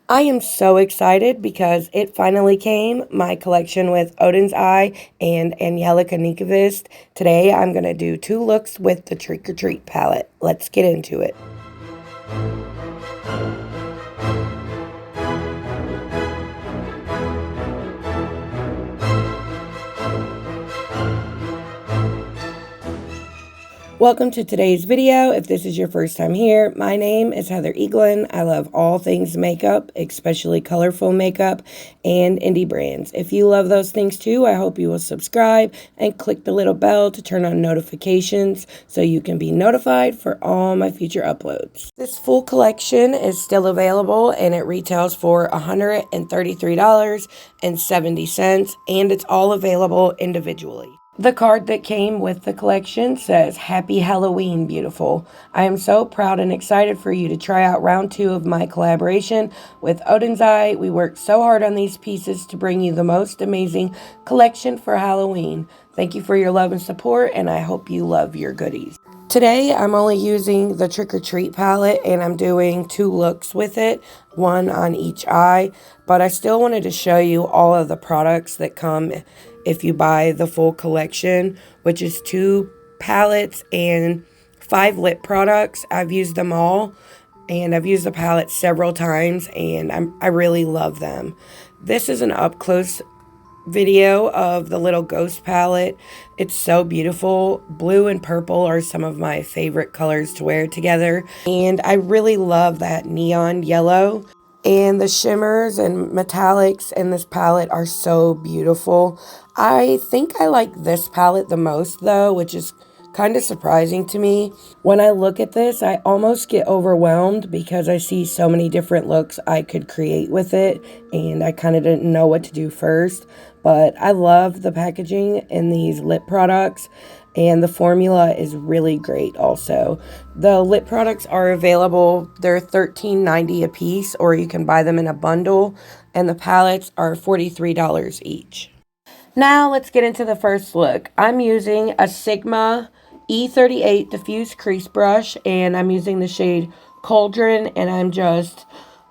I am so excited because it finally came, my collection with Odens and Angelica Nyqvist. Today I'm going to do 2 looks with the Trick or Treat palette. Let's get into it. Welcome to today's video. If this is your first time here, my name is Heather Eaglin. I love all things makeup, especially colorful makeup and indie brands. If you love those things too, I hope you will subscribe and click the little bell to turn on notifications so you can be notified for all my future uploads. This full collection is still available and it retails for $133.70 and it's all available individually. The card that came with the collection says, "Happy Halloween, beautiful." I am so proud and excited for you to try out round 2 of my collaboration with Odens. We worked so hard on these pieces to bring you the most amazing collection for Halloween. Thank you for your love and support, and I hope you love your goodies. Today, I'm only using the Trick or Treat palette, and I'm doing 2 looks with it, one on each eye, but I still wanted to show you all of the products that come if you buy the full collection, which is 2 palettes and 5 lip products. I've used them all, and I've used the palette several times, and I really love them. This is an up-close video of the little ghost palette. It's so beautiful. Blue and purple are some of my favorite colors to wear together, and I really love that neon yellow. And the shimmers and metallics in this palette are so beautiful. I think I like this palette the most though, which is kind of surprising to me. When I look at this, I almost get overwhelmed because I see so many different looks I could create with it, and I kind of didn't know what to do first. But I love the packaging in these lip products, and the formula is really great also. The lip products are available. They're $13.90 a piece, or you can buy them in a bundle, and the palettes are $43 each. Now let's get into the first look. I'm using a Sigma E38 diffuse crease brush, and I'm using the shade Cauldron, and I'm just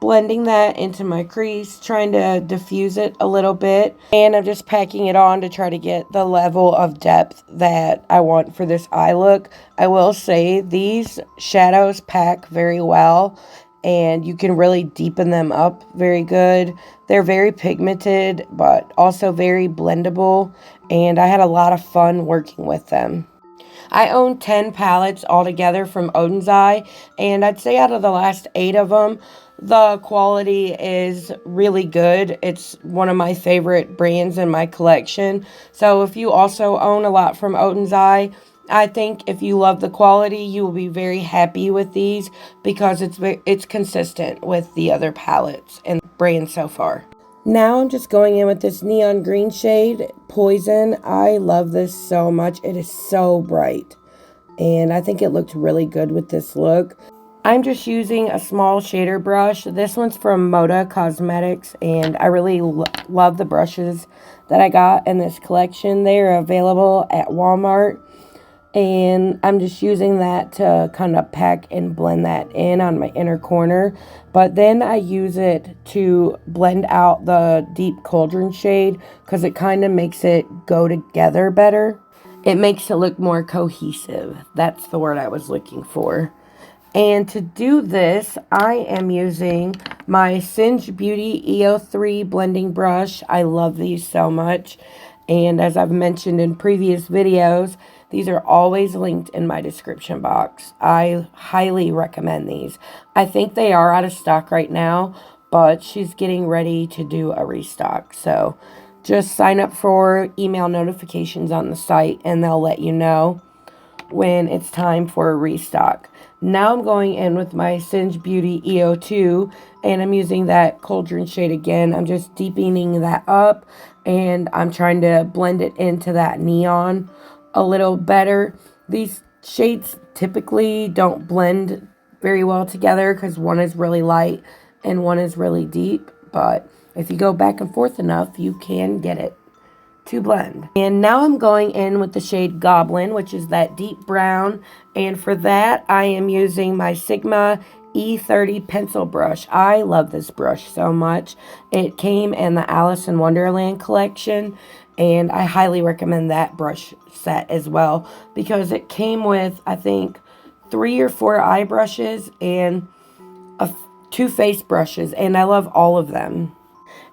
blending that into my crease, trying to diffuse it a little bit, and I'm just packing it on to try to get the level of depth that I want for this eye look. I will say these shadows pack very well, and you can really deepen them up very good. They're very pigmented, but also very blendable, and I had a lot of fun working with them. I own 10 palettes altogether from Odens, and I'd say out of the last 8 of them, the quality is really good. It's one of my favorite brands in my collection. So if you also own a lot from Odens, I think if you love the quality, you will be very happy with these because it's consistent with the other palettes and brands so far. Now I'm just going in with this neon green shade, Poison. I love this so much. It is so bright, and I think it looked really good with this look. I'm just using a small shader brush. This one's from Moda Cosmetics, and I really love the brushes that I got in this collection. They're available at Walmart, and I'm just using that to kind of pack and blend that in on my inner corner. But then I use it to blend out the deep Cauldron shade because it kind of makes it go together better. It makes it look more cohesive. That's the word I was looking for. And to do this, I am using my Singe Beauty EO3 blending brush. I love these so much. And as I've mentioned in previous videos, these are always linked in my description box. I highly recommend these. I think they are out of stock right now, but she's getting ready to do a restock. So just sign up for email notifications on the site and they'll let you know when it's time for a restock. Now I'm going in with my Singe Beauty EO2, and I'm using that Cauldron shade again. I'm just deepening that up, and I'm trying to blend it into that neon a little better. These shades typically don't blend very well together because one is really light and one is really deep, but if you go back and forth enough, you can get it to blend. And now I'm going in with the shade Goblin, which is that deep brown, and for that I am using my Sigma E30 pencil brush. I love this brush so much. It came in the Alice in Wonderland collection, and I highly recommend that brush set as well because it came with, I think, 3 or 4 eye brushes and 2 face brushes, and I love all of them.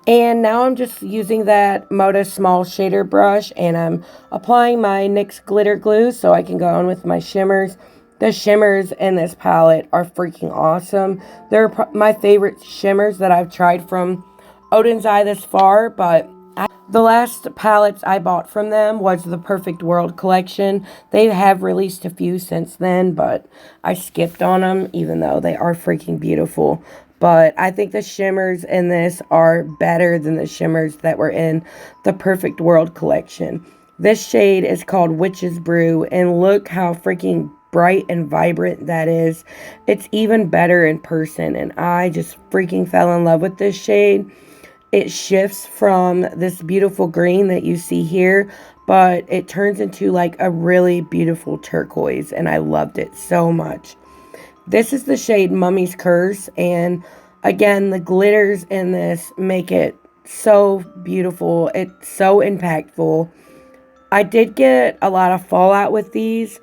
And now I'm just using that Moda small shader brush, and I'm applying my NYX glitter glue so I can go on with my shimmers. The shimmers in this palette are freaking awesome. They're my favorite shimmers that I've tried from Odens Eye this far, but the last palettes I bought from them was the Perfect World collection. They have released a few since then, but I skipped on them even though they are freaking beautiful. But I think the shimmers in this are better than the shimmers that were in the Perfect World collection. This shade is called Witch's Brew, and look how freaking bright and vibrant that is. It's even better in person, and I just freaking fell in love with this shade. It shifts from this beautiful green that you see here, but it turns into like a really beautiful turquoise, and I loved it so much. This is the shade Mummy's Curse, and again, the glitters in this make it so beautiful. It's so impactful. I did get a lot of fallout with these,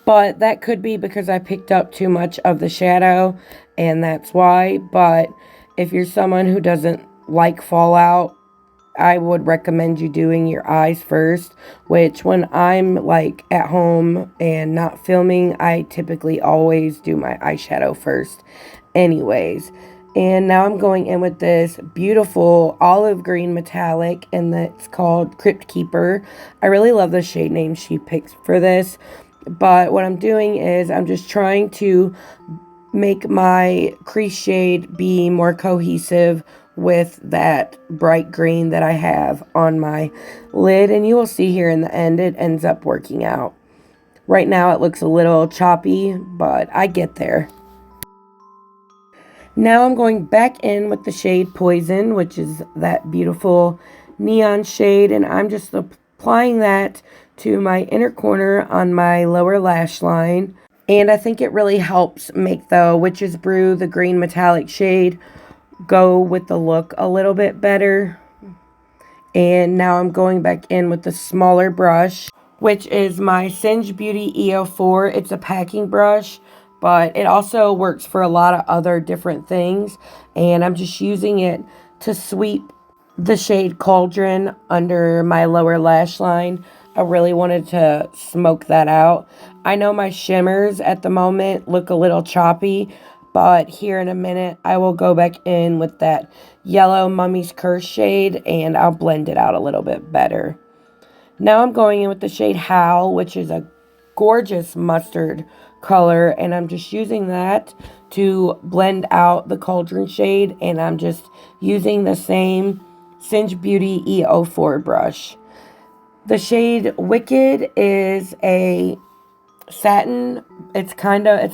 but that could be because I picked up too much of the shadow, and that's why. But if you're someone who doesn't like fallout, I would recommend you doing your eyes first, which when I'm like at home and not filming, I typically always do my eyeshadow first anyways. And now I'm going in with this beautiful olive green metallic, and that's called Crypt Keeper. I really love the shade name she picked for this, but what I'm doing is I'm just trying to make my crease shade be more cohesive with that bright green that I have on my lid, and you will see here in the end it ends up working out. Right now it looks a little choppy, but I get there. Now I'm going back in with the shade Poison, which is that beautiful neon shade, and I'm just applying that to my inner corner on my lower lash line. And I think it really helps make the Witch's Brew, the green metallic shade, go with the look a little bit better. And now I'm going back in with the smaller brush, which is my Singe Beauty EO4. It's a packing brush, but it also works for a lot of other different things. And I'm just using it to sweep the shade Cauldron under my lower lash line. I really wanted to smoke that out. I know my shimmers at the moment look a little choppy, but here in a minute, I will go back in with that yellow Mummy's Curse shade, and I'll blend it out a little bit better. Now I'm going in with the shade Howl, which is a gorgeous mustard color, and I'm just using that to blend out the Cauldron shade, and I'm just using the same Singe Beauty EO4 brush. The shade Wicked is a satin. It's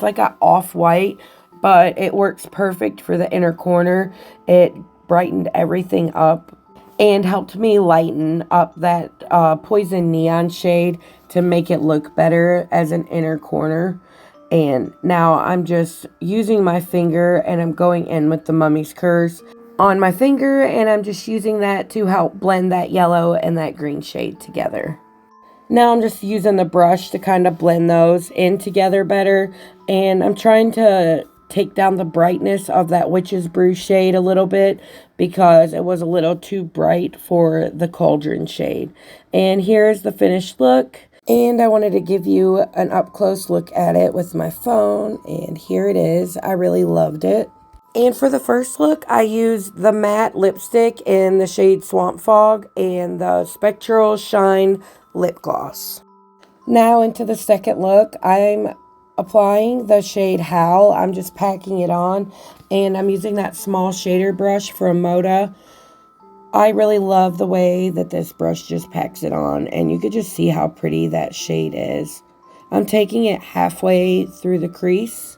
like an off-white, but it works perfect for the inner corner. It brightened everything up and helped me lighten up that Poison Neon shade to make it look better as an inner corner. And now I'm just using my finger, and I'm going in with the Mummy's Curse on my finger, and I'm just using that to help blend that yellow and that green shade together. Now I'm just using the brush to kind of blend those in together better, and I'm trying to take down the brightness of that Witch's Brew shade a little bit because it was a little too bright for the Cauldron shade. And here's the finished look, and I wanted to give you an up-close look at it with my phone, and here it is. I really loved it. And for the first look, I used the matte lipstick in the shade Swamp Fog and the Spectral Shine lip gloss. Now into the second look, I'm applying the shade Howl. I'm just packing it on, and I'm using that small shader brush from Moda. I really love the way that this brush just packs it on, and you could just see how pretty that shade is. I'm taking it halfway through the crease.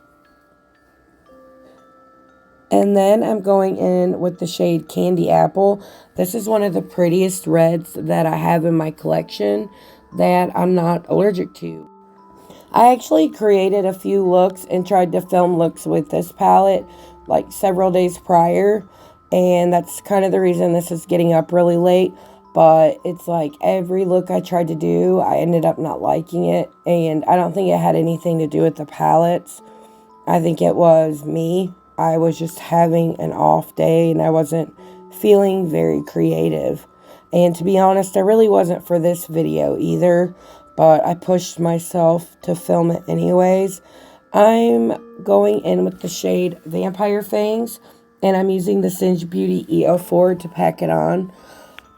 And then I'm going in with the shade Candy Apple. This is one of the prettiest reds that I have in my collection that I'm not allergic to. I actually created a few looks and tried to film looks with this palette like several days prior, and that's kind of the reason this is getting up really late. But it's like every look I tried to do, I ended up not liking it, and I don't think it had anything to do with the palettes. I think it was me. I was just having an off day and I wasn't feeling very creative. And to be honest, I really wasn't for this video either, but I pushed myself to film it anyways. I'm going in with the shade Vampire Fangs, and I'm using the Singe Beauty EO4 to pack it on.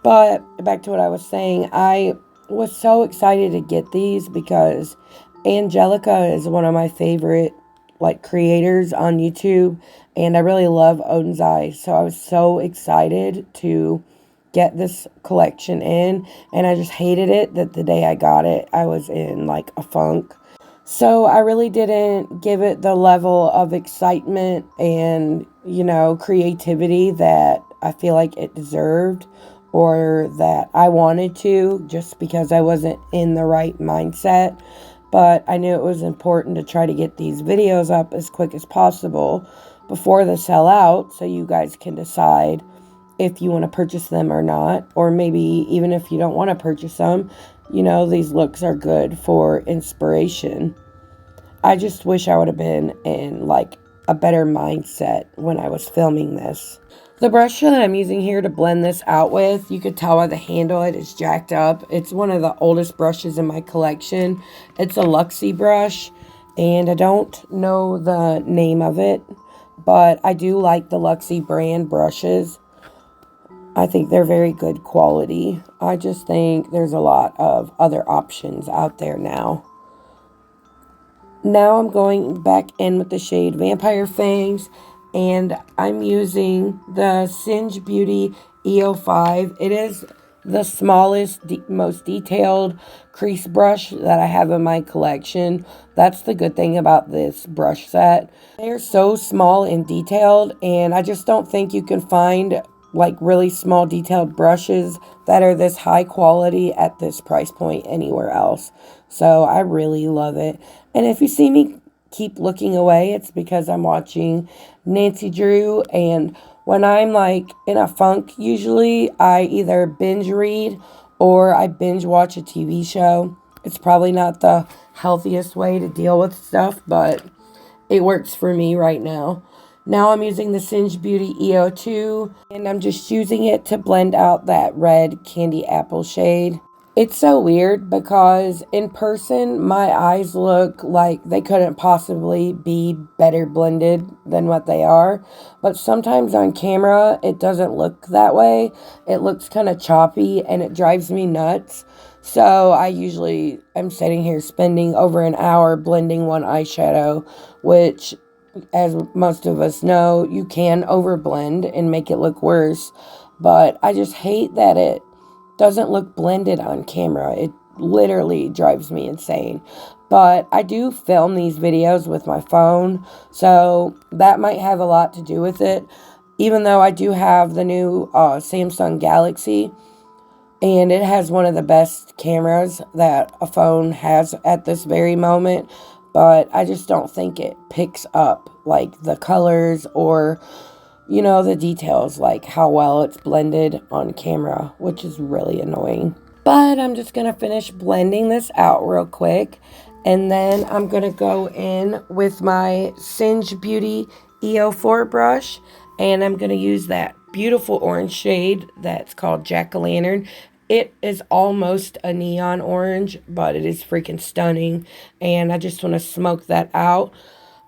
But back to what I was saying, I was so excited to get these because Angelica is one of my favorite creators on YouTube, and I really love Odens eyes, so I was so excited to get this collection in, and I just hated it that the day I got it I was in like a funk. So I really didn't give it the level of excitement and, you know, creativity that I feel like it deserved or that I wanted to, just because I wasn't in the right mindset. But I knew it was important to try to get these videos up as quick as possible before they sell out, so you guys can decide if you want to purchase them or not. Or maybe even if you don't want to purchase them, you know, these looks are good for inspiration. I just wish I would have been in like a better mindset when I was filming this. The brush that I'm using here to blend this out with, you could tell by the handle it is jacked up. It's one of the oldest brushes in my collection. It's a Luxie brush, and I don't know the name of it, but I do like the Luxie brand brushes. I think they're very good quality. I just think there's a lot of other options out there now. Now I'm going back in with the shade Vampire Fangs, and I'm using the Singe Beauty EO5. It is the smallest, most detailed crease brush that I have in my collection. That's the good thing about this brush set. They're so small and detailed, and I just don't think you can find like really small detailed brushes that are this high quality at this price point anywhere else. So I really love it. And if you see me keep looking away, it's because I'm watching Nancy Drew, and when I'm like in a funk, usually I either binge read or I binge watch a TV show. It's probably not the healthiest way to deal with stuff, but it works for me right now. Now I'm using the Singe Beauty EO2, and I'm just using it to blend out that red candy apple shade. It's so weird because in person, my eyes look like they couldn't possibly be better blended than what they are. But sometimes on camera, it doesn't look that way. It looks kind of choppy, and it drives me nuts. So I usually am sitting here spending over an hour blending one eyeshadow, which, as most of us know, you can overblend and make it look worse. But I just hate that it doesn't look blended on camera. It literally drives me insane. But I do film these videos with my phone, so that might have a lot to do with it. Even though I do have the new Samsung Galaxy, and it has one of the best cameras that a phone has at this very moment, but I just don't think it picks up like the colors or, you know, the details, like how well it's blended on camera, which is really annoying. But I'm just going to finish blending this out real quick, and then I'm going to go in with my Singe Beauty EO4 brush, and I'm going to use that beautiful orange shade that's called Jack-o'-lantern. It is almost a neon orange, but it is freaking stunning, and I just want to smoke that out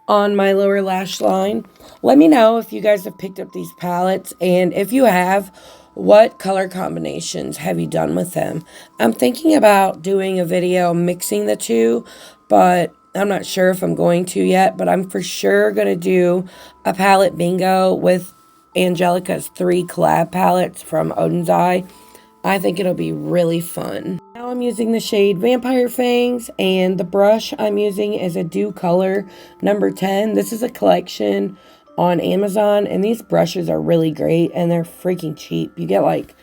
on my lower lash line. Let me know if you guys have picked up these palettes, and if you have, what color combinations have you done with them? I'm thinking about doing a video mixing the two, but I'm not sure if I'm going to yet, but I'm for sure going to do a palette bingo with Angelica's 3 collab palettes from Odens Eye. I think it'll be really fun. Now I'm using the shade Vampire Fangs, and the brush I'm using is a Dew Color number 10. This is a collection on Amazon, and these brushes are really great, and they're freaking cheap. You get like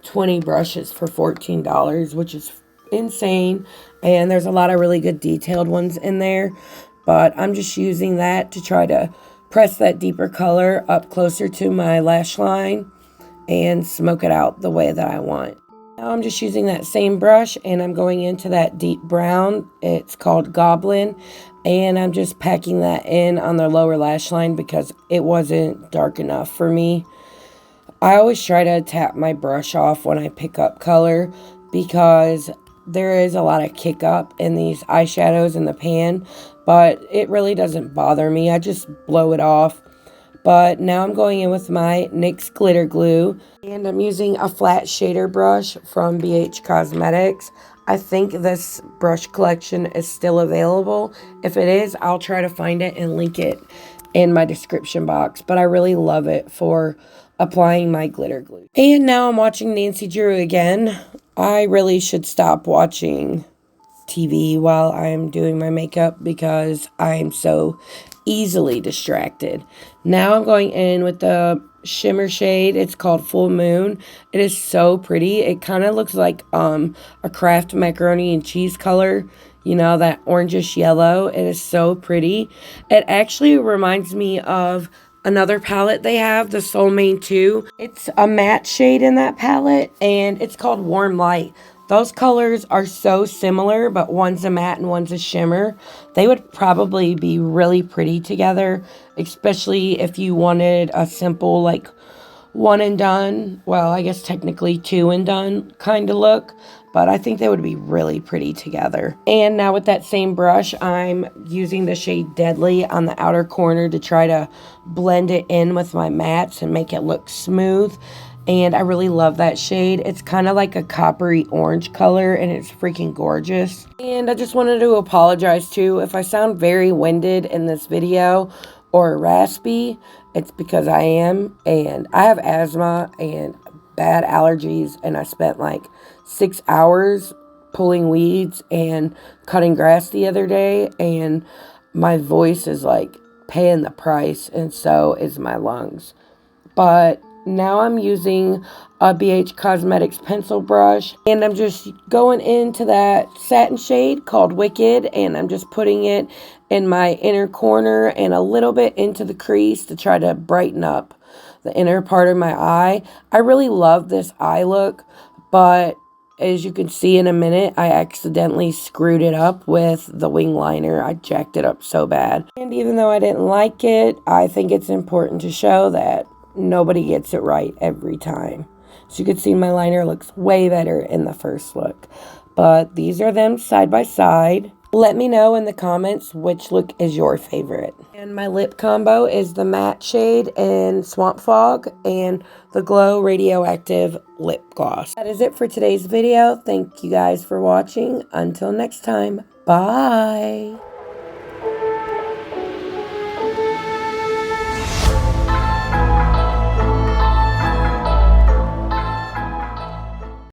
20 brushes for $14, which is insane, and there's a lot of really good detailed ones in there, but I'm just using that to try to press that deeper color up closer to my lash line and smoke it out the way that I want. Now I'm just using that same brush and I'm going into that deep brown. It's called Goblin, and I'm just packing that in on the lower lash line because it wasn't dark enough for me. I always try to tap my brush off when I pick up color because there is a lot of kick up in these eyeshadows in the pan, but it really doesn't bother me. I just blow it off. But now I'm going in with my NYX glitter glue, and I'm using a flat shader brush from BH Cosmetics. I think this brush collection is still available. If it is, I'll try to find it and link it in my description box. But I really love it for applying my glitter glue. And now I'm watching Nancy Drew again. I really should stop watching TV while I'm doing my makeup because I'm so easily distracted. Now I'm going in with the shimmer shade. It's called Full Moon. It is so pretty. It kind of looks like a Kraft macaroni and cheese color. You know, that orangish yellow. It is so pretty. It actually reminds me of another palette they have, the SOLEMANE 2. It's a matte shade in that palette, and it's called Warm Light. Those colors are so similar, but one's a matte and one's a shimmer. They would probably be really pretty together, especially if you wanted a simple, like, one and done. Well, I guess technically two and done kind of look, but I think they would be really pretty together. And now with that same brush, I'm using the shade Deadly on the outer corner to try to blend it in with my mattes and make it look smooth. And I really love that shade. It's kind of like a coppery orange color, and it's freaking gorgeous. And I just wanted to apologize too if I sound very winded in this video or raspy. It's because I am, and I have asthma and bad allergies, and I spent like 6 hours pulling weeds and cutting grass the other day, and my voice is like paying the price, and so is my lungs. But now I'm using a BH Cosmetics pencil brush, and I'm just going into that satin shade called Wicked, and I'm just putting it in my inner corner and a little bit into the crease to try to brighten up the inner part of my eye. I really love this eye look, but as you can see in a minute, I accidentally screwed it up with the wing liner. I jacked it up so bad. And even though I didn't like it, I think it's important to show that nobody gets it right every time. So you can see my liner looks way better in the first look. But these are them side by side. Let me know in the comments which look is your favorite. And my lip combo is the matte shade in Swamp Fog and the Glow Radioactive Lip Gloss. That is it for today's video. Thank you guys for watching. Until next time, bye.